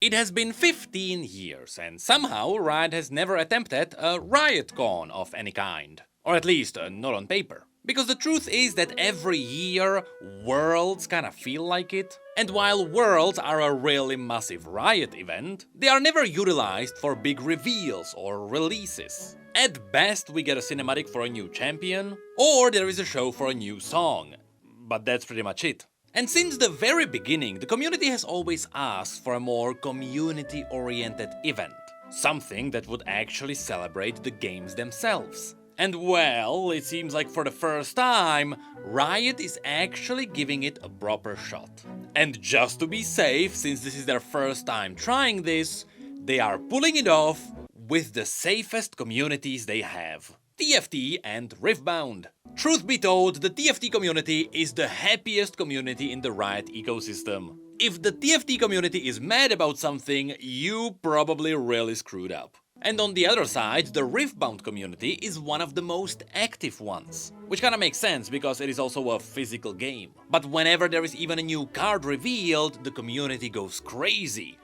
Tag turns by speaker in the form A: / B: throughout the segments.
A: It has been 15 years, and somehow Riot has never attempted a RIOT-CON of any kind. Or at least, not on paper. Because the truth is that every year, Worlds kinda feel like it. And while Worlds are a really massive Riot event, they are never utilized for big reveals or releases. At best, we get a cinematic for a new champion, or there is a show for a new song. But that's pretty much it. And since the very beginning, the community has always asked for a more community-oriented event. Something that would actually celebrate the games themselves. And well, it seems like for the first time, Riot is actually giving it a proper shot. And just to be safe, since this is their first time trying this, they are pulling it off with the safest communities they have. TFT and Riftbound. Truth be told, the TFT community is the happiest community in the Riot ecosystem. If the TFT community is mad about something, you probably really screwed up. And on the other side, the Riftbound community is one of the most active ones. Which kinda makes sense, because it is also a physical game. But whenever there is even a new card revealed, the community goes crazy.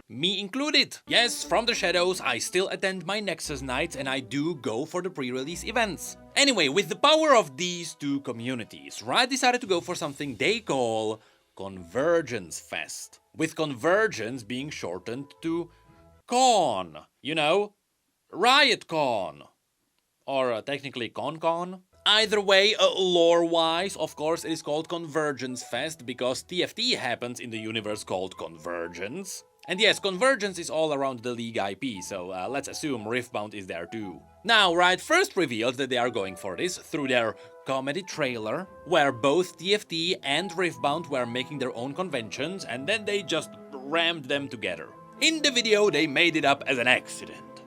A: Me included. Yes, from the shadows, I still attend my Nexus nights and I do go for the pre-release events. Anyway, with the power of these two communities, Riot decided to go for something they call Convergence Fest. With Convergence being shortened to Con. You know, RIOT-CON. Or technically Con. Either way, lore-wise, of course, it is called Convergence Fest because TFT happens in the universe called Convergence. And yes, Convergence is all around the League IP, so let's assume Riftbound is there too. Now, Riot first revealed that they are going for this through their comedy trailer, where both TFT and Riftbound were making their own conventions, and then they just rammed them together. In the video, they made it up as an accident.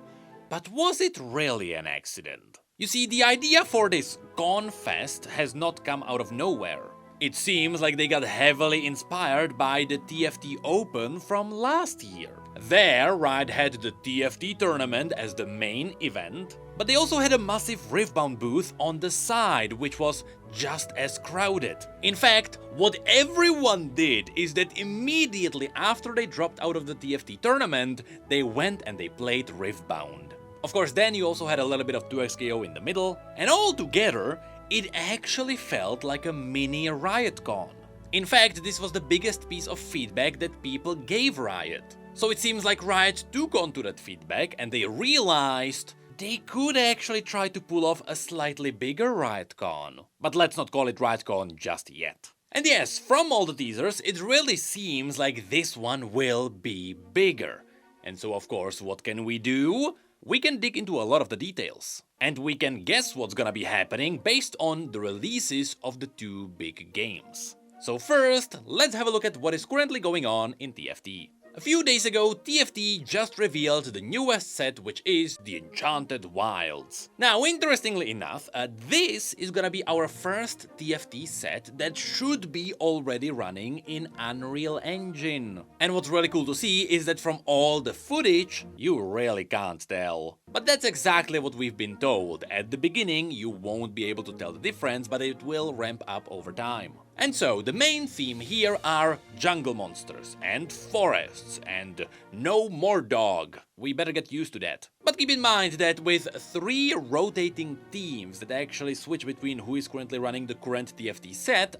A: But was it really an accident? You see, the idea for this Con Fest has not come out of nowhere. It seems like they got heavily inspired by the TFT Open from last year. There, Riot had the TFT tournament as the main event, but they also had a massive Riftbound booth on the side, which was just as crowded. In fact, what everyone did is that immediately after they dropped out of the TFT tournament, they went and they played Riftbound. Of course, then you also had a little bit of 2xKO in the middle, and all together, it actually felt like a mini RIOT-CON. In fact, this was the biggest piece of feedback that people gave Riot. So it seems like Riot took onto that feedback and they realized they could actually try to pull off a slightly bigger RIOT-CON. But let's not call it RIOT-CON just yet. And yes, from all the teasers, it really seems like this one will be bigger. And so of course, what can we do? We can dig into a lot of the details. And we can guess what's gonna be happening based on the releases of the two big games. So first, let's have a look at what is currently going on in TFT. A few days ago, TFT just revealed the newest set, which is the Enchanted Wilds. Now, interestingly enough, this is gonna be our first TFT set that should be already running in Unreal Engine. And what's really cool to see is that from all the footage, you really can't tell. But that's exactly what we've been told. At the beginning, you won't be able to tell the difference, but it will ramp up over time. And so, the main theme here are jungle monsters, and forests, and no more dog. We better get used to that. But keep in mind that with 3 rotating teams that actually switch between who is currently running the current TFT set,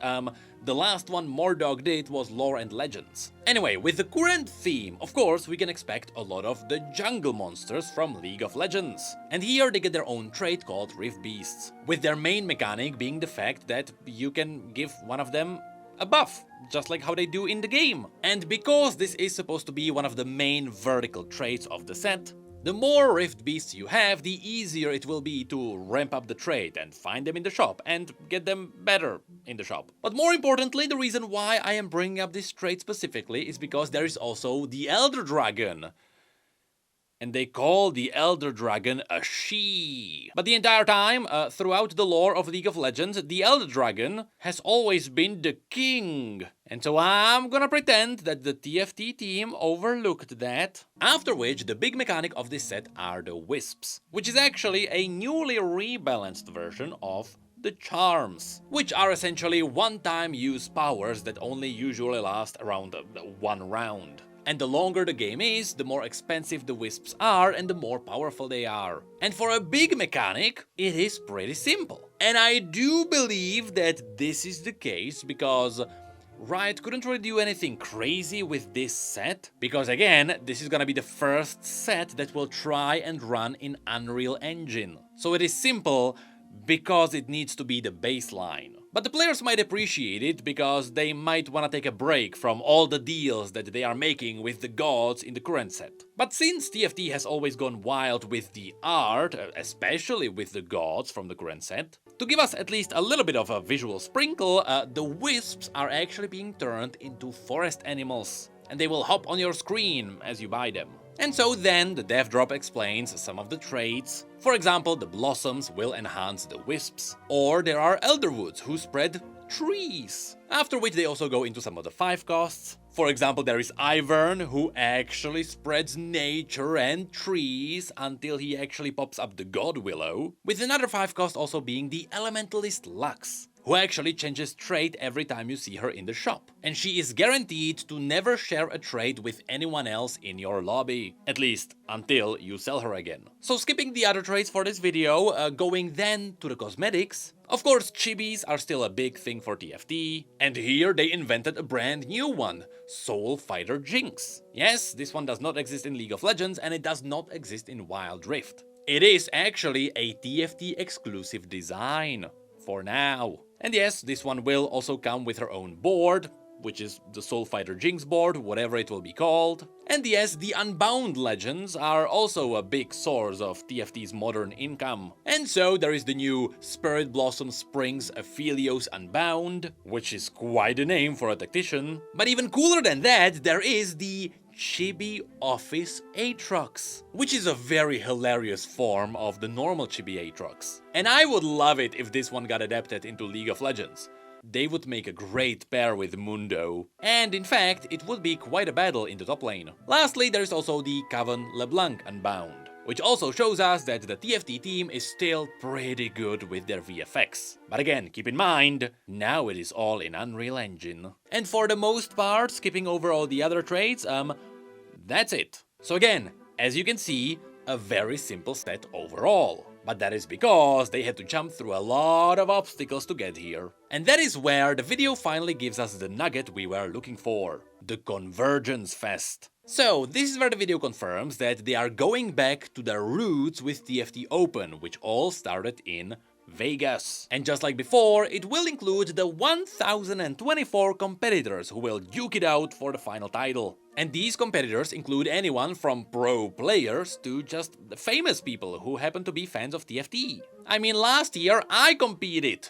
A: the last one Mordog did was Lore and Legends. Anyway, with the current theme, of course, we can expect a lot of the jungle monsters from League of Legends. And here they get their own trait called Rift Beasts, with their main mechanic being the fact that you can give one of them a buff, just like how they do in the game. And because this is supposed to be one of the main vertical traits of the set, the more Rift Beasts you have, the easier it will be to ramp up the trait and find them in the shop and get them better in the shop. But more importantly, the reason why I am bringing up this trait specifically is because there is also the Elder Dragon. And they call the Elder Dragon a she. But the entire time, throughout the lore of League of Legends, the Elder Dragon has always been the king. And so I'm gonna pretend that the TFT team overlooked that. After which, the big mechanic of this set are the Wisps, which is actually a newly rebalanced version of the Charms, which are essentially one-time use powers that only usually last around 1 round. And the longer the game is, the more expensive the wisps are and the more powerful they are. And for a big mechanic, it is pretty simple. And I do believe that this is the case because Riot couldn't really do anything crazy with this set, because again, this is gonna be the first set that will try and run in Unreal Engine. So it is simple because it needs to be the baseline. But the players might appreciate it because they might wanna take a break from all the deals that they are making with the gods in the current set. But since TFT has always gone wild with the art, especially with the gods from the current set, to give us at least a little bit of a visual sprinkle, the wisps are actually being turned into forest animals, and they will hop on your screen as you buy them. And so then the dev drop explains some of the traits. For example, the blossoms will enhance the wisps, or there are elderwoods who spread trees. After which they also go into some of the 5 costs. For example, there is Ivern, who actually spreads nature and trees until he actually pops up the God Willow, with another 5 cost also being the Elementalist Lux, who actually changes trait every time you see her in the shop. And she is guaranteed to never share a trait with anyone else in your lobby. At least, until you sell her again. So skipping the other traits for this video, going then to the cosmetics. Of course, chibis are still a big thing for TFT, and here they invented a brand new one, Soul Fighter Jinx. Yes, this one does not exist in League of Legends, and it does not exist in Wild Rift. It is actually a TFT exclusive design. For now. And yes, this one will also come with her own board, which is the Soul Fighter Jinx board, whatever it will be called. And yes, the Unbound legends are also a big source of TFT's modern income. And so there is the new Spirit Blossom Springs Aphelios Unbound, which is quite a name for a tactician. But even cooler than that, there is the Chibi Office Aatrox, which is a very hilarious form of the normal Chibi Aatrox. And I would love it if this one got adapted into League of Legends. They would make a great pair with Mundo. And in fact, it would be quite a battle in the top lane. Lastly, there is also the Cavan LeBlanc Unbound, which also shows us that the TFT team is still pretty good with their VFX. But again, keep in mind, now it is all in Unreal Engine. And for the most part, skipping over all the other traits, that's it. So again, as you can see, a very simple set overall. But that is because they had to jump through a lot of obstacles to get here. And that is where the video finally gives us the nugget we were looking for. The Convergence Fest. So, this is where the video confirms that they are going back to their roots with TFT Open, which all started in Vegas. And just like before, it will include the 1024 competitors who will duke it out for the final title. And these competitors include anyone from pro players to just famous people who happen to be fans of TFT. I mean, last year I competed,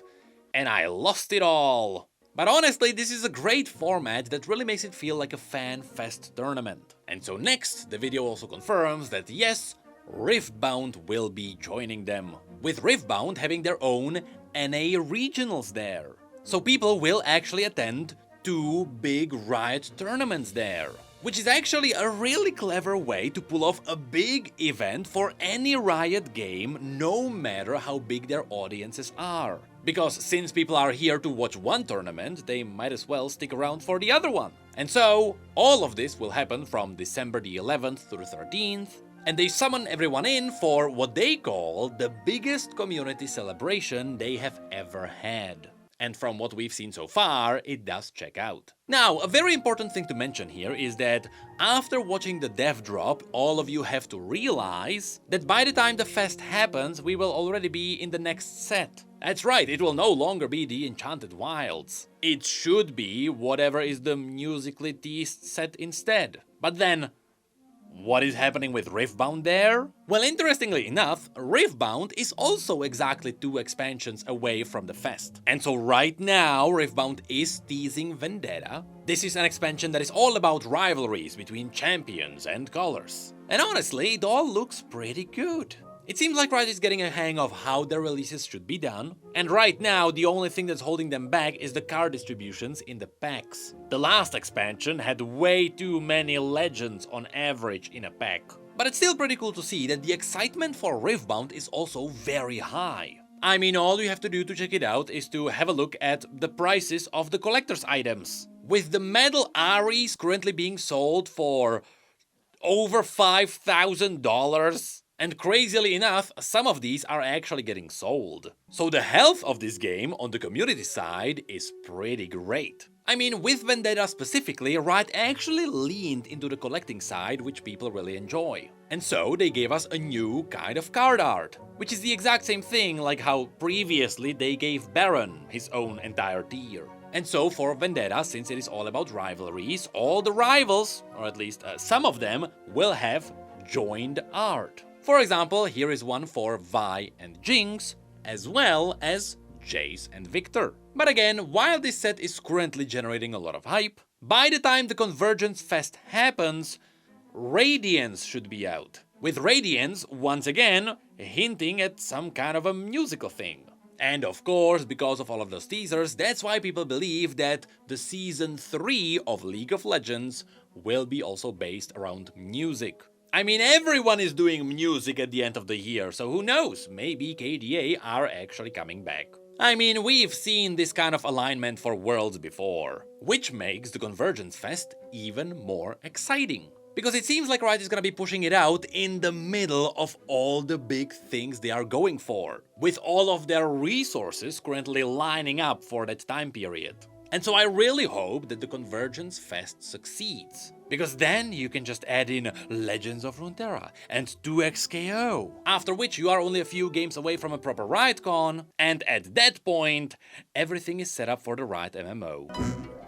A: and I lost it all. But honestly, this is a great format that really makes it feel like a fan fest tournament. And so next, the video also confirms that yes, Riftbound will be joining them, with Riftbound having their own NA regionals there. So people will actually attend 2 big Riot tournaments there, which is actually a really clever way to pull off a big event for any Riot game, no matter how big their audiences are. Because since people are here to watch one tournament, they might as well stick around for the other one. And so, all of this will happen from December the 11th through 13th, and they summon everyone in for what they call the biggest community celebration they have ever had. And from what we've seen so far, it does check out. Now, a very important thing to mention here is that after watching the dev drop, all of you have to realize that by the time the fest happens, we will already be in the next set. That's right, it will no longer be the Enchanted Wilds. It should be whatever is the musically teased set instead. But then, what is happening with Riftbound there? Well, interestingly enough, Riftbound is also exactly 2 expansions away from the fest. And so right now, Riftbound is teasing Vendetta. This is an expansion that is all about rivalries between champions and colors. And honestly, it all looks pretty good. It seems like Riot is getting a hang of how their releases should be done, and right now the only thing that's holding them back is the card distributions in the packs. The last expansion had way too many legends on average in a pack. But it's still pretty cool to see that the excitement for Riftbound is also very high. I mean, all you have to do to check it out is to have a look at the prices of the collector's items. with the medal Ares currently being sold for over $5,000. And crazily enough, some of these are actually getting sold. So the health of this game on the community side is pretty great. I mean, with Vendetta specifically, Riot actually leaned into the collecting side, which people really enjoy. And so they gave us a new kind of card art, which is the exact same thing like how previously they gave Baron his own entire tier. And so for Vendetta, since it is all about rivalries, all the rivals, or at least some of them, will have joined art. For example, here is one for Vi and Jinx, as well as Jace and Victor. But again, while this set is currently generating a lot of hype, by the time the Convergence Fest happens, Radiance should be out. With Radiance, once again, hinting at some kind of a musical thing. And of course, because of all of those teasers, that's why people believe that the Season 3 of League of Legends will be also based around music. I mean, everyone is doing music at the end of the year, so who knows, maybe KDA are actually coming back. I mean, we've seen this kind of alignment for Worlds before, which makes the Convergence Fest even more exciting. Because it seems like Riot is gonna be pushing it out in the middle of all the big things they are going for, with all of their resources currently lining up for that time period. And so I really hope that the Convergence Fest succeeds, because then you can just add in Legends of Runeterra and 2XKO, after which you are only a few games away from a proper RIOT-CON, and at that point, everything is set up for the Riot MMO.